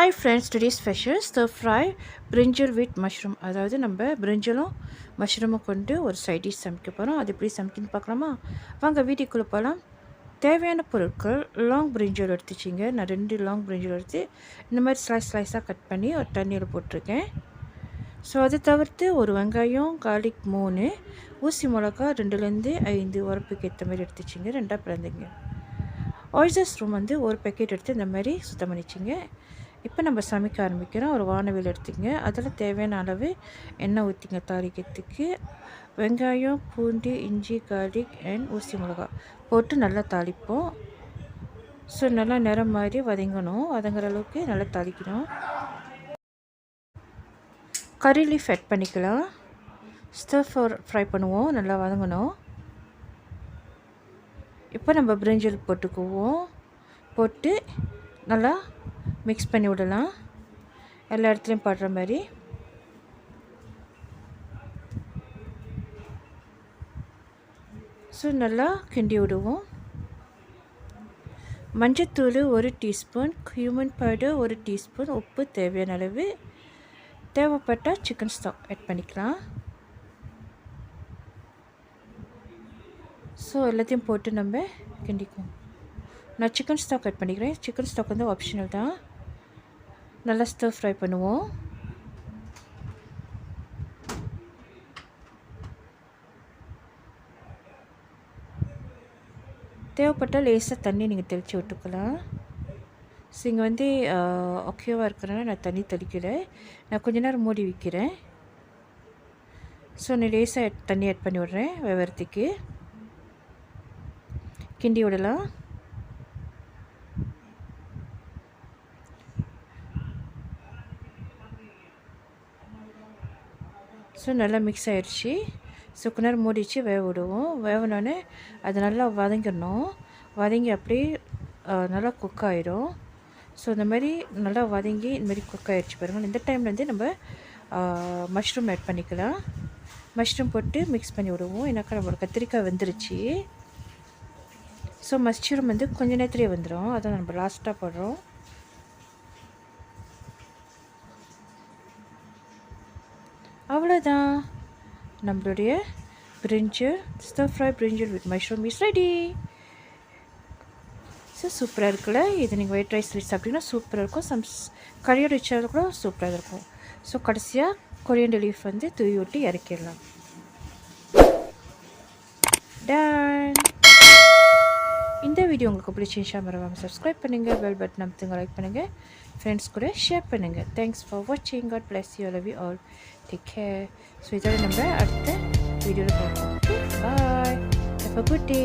Hi friends, today's special stir fry brinjal with mushroom. அதாவது நம்ம brinjalம் மஷ்ரூமும் கொண்டு ஒரு சைட் டிஷ் சமைக்க போகிறோம். அது எப்படி சமைக்குன்னு பார்க்கலாமா? வாங்க வீடியோக்குள்ளே போகலாம். தேவையான பொருட்கள் லாங் brinjal எடுத்துச்சிங்க. நான் 2 லாங் brinjal எடுத்து இந்த மாதிரி ஸ்லைஸாக கட் பண்ணி ஒரு தண்ணியில் போட்டிருக்கேன். ஸோ அதை தவிர்த்து ஒரு வெங்காயம், கார்லிக் 3, ஊசி மிளகா 2லேருந்து 5 உரப்புக்கு ஏற்ற மாதிரி எடுத்துச்சிங்க. 2ஆக பிறந்துங்க. oyster mushroom வந்து ஒரு பேக்கெட் எடுத்து இந்த மாதிரி சுத்தம் பண்ணிச்சிங்க. இப்போ நம்ம சமைக்க ஆரம்பிக்கிறோம். ஒரு வானவில் எடுத்துங்க. அதில் தேவையான அளவு எண்ணெய் ஊற்றிங்க தாளிக்கிறதுக்கு. வெங்காயம், பூண்டு, இஞ்சி, கார்லிக் அண்ட் ஊசி மிளகா போட்டு நல்லா தாளிப்போம். ஸோ நல்லா நிறம் மாதிரி வதங்கணும். வதங்குற அளவுக்கு நல்லா தாளிக்கணும். கறி லீஃப் ஆட் பண்ணிக்கலாம். ஸ்டர் ஃப்ரை பண்ணுவோம். நல்லா வதங்கணும். இப்போ நம்ம பிரிஞ்சல் போட்டுக்குவோம். போட்டு நல்லா மிக்ஸ் பண்ணி விடலாம். எல்லா இடத்துலையும் படுற மாதிரி. ஸோ நல்லா கிண்டி விடுவோம். மஞ்சத்தூள் 1 டீஸ்பூன், cumin powder 1 டீஸ்பூன், உப்பு தேவையான அளவு. தேவைப்பட்டால் சிக்கன் ஸ்டாக் ஆட் பண்ணிக்கலாம். ஸோ எல்லாத்தையும் போட்டு நம்ம கிண்டிக்குவோம். நான் சிக்கன் ஸ்டாக் ஆட் பண்ணிக்கிறேன். சிக்கன் ஸ்டாக் வந்து ஆப்ஷனல் தான். நல்லா ஸ்டர் ஃப்ரை பண்ணுவோம். தேவைப்பட்டால் லேசாக தண்ணி நீங்கள் தெளித்து விட்டுக்கலாம். ஸோ இங்கே வந்து ஓகேவாக இருக்கிறனால நான் தண்ணி தெளிக்கலை. நான் கொஞ்ச நேரம் மூடி வைக்கிறேன். ஸோ நான் லேசாக தண்ணி ஆட் பண்ணி விட்றேன். வெவரத்துக்கு கிண்டி விடலாம். ஸோ நல்லா மிக்ஸ் ஆகிடுச்சு. ஸோ கொஞ்ச நேரம் மூடிச்சு வேக விடுவோம். வேகனோடனே அது நல்லா வதங்கிடணும். வதங்கி அப்படியே நல்லா குக் ஆகிடும். ஸோ இந்த மாதிரி நல்லா வதங்கி இந்த மாதிரி குக் ஆகிடுச்சு பாருங்கள். இந்த டைம்லேருந்து நம்ம மஷ்ரூம் ஆட் பண்ணிக்கலாம். மஷ்ரூம் போட்டு மிக்ஸ் பண்ணி விடுவோம். ஏன்னாக்கா நம்மளோட கத்திரிக்காய் வெந்துருச்சு. ஸோ மஷ்ரூம் வந்து கொஞ்சம் நேரத்துலேயே வந்துடும். அதான் நம்ம லாஸ்ட்டாக போடுறோம். அவ்வளோதான், நம்மளுடைய brinjal stir fry brinjal with mushroom is ready. So சூப்பராக இருக்குல்ல. இது நீங்கள் ஒயிட் ரைஸ் வச்சு சாப்பிட்டீங்கன்னா சூப்பராக இருக்கும். கறியோட வச்சாலும் கூட சூப்பராக இருக்கும். ஸோ கடைசியாக coriander leaf வந்து தூவி விட்டு இறக்கிடலாம். டன். இந்த வீடியோ உங்களுக்கு பிடிச்சிருந்துச்சா மறக்காம சப்ஸ்கிரைப் பண்ணுங்கள். பெல் பட்டன் அமுத்துங்க. லைக் பண்ணுங்கள். ஃப்ரெண்ட்ஸ் கூட ஷேர் பண்ணுங்கள். தேங்க்ஸ் ஃபார் வாட்சிங். God bless you. Love you all. Take care. So இதோட நம்ம அடுத்த வீடியோவில் பார்ப்போம். Bye. Have a good day.